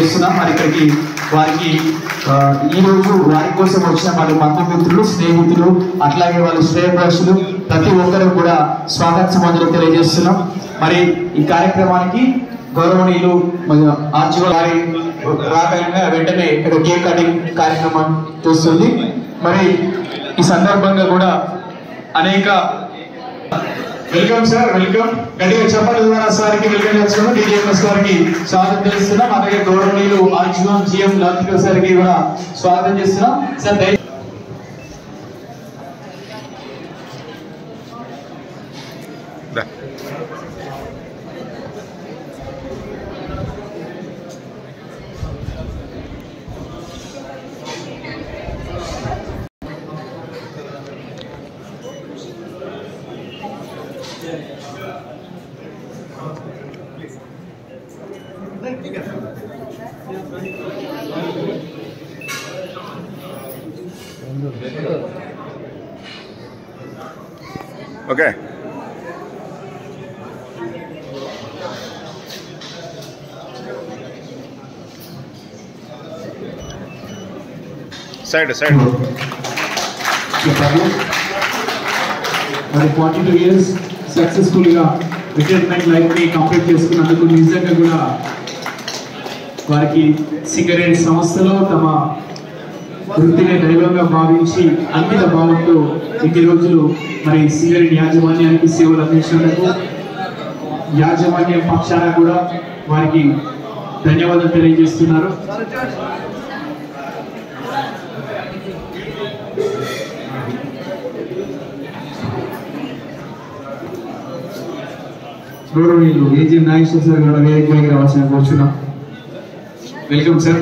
చేస్తున్నాం. మరి ఇక్కడికి వారికి ఈ రోజు వారి కోసం వచ్చిన వారి బంధుమిత్రులు, స్నేహితులు, అట్లాగే వాళ్ళ శ్రేయభిలాషులు ప్రతి ఒక్కరు కూడా స్వాగత సమాజంలో తెలియజేస్తున్నాం. మరి ఈ కార్యక్రమానికి గౌరవనీయులు ఆర్జీఓ వారి రాగానే వెంటనే ఇక్కడ కేక్ కటింగ్ కార్యక్రమం చూస్తుంది. మరి ఈ సందర్భంగా కూడా అనేక వెల్కమ్ సార్, వెల్కమ్ గట్టిగా చెప్పండి సార్కి వెల్కమ్ చేస్తున్నాం. డిజిఎంఎస్ గారికి స్వాగతం చేస్తున్నాం. అలాగే గౌరవనీయులు ఆర్జీఓ జిఎం లాతిక సార్కి కూడా స్వాగతం చేస్తున్నాం. Sir Okay. Side. మరి 42 years సక్సెస్ఫుల్ గా రిటైర్మెంట్ లైఫ్ ని కంప్లీట్ చేసుకున్నందుకు నిజంగా కూడా వారికి సింగరేణి సంస్థలో తమ వృత్తిని దైవంగా భావించి అంకిత భావంతో ఇన్ని రోజులు మరి సింగరేణి యాజమాన్యానికి సేవలు అందించినందుకు యాజమాన్యం పక్షాన కూడా వారికి ధన్యవాదాలు తెలియజేస్తున్నారు. గౌరవనీయులు ఏజీ నాగేశ్వర సార్ కూడా వేదికపైకి రావాల్సిన కోరుచున్నాం. Welcome sir.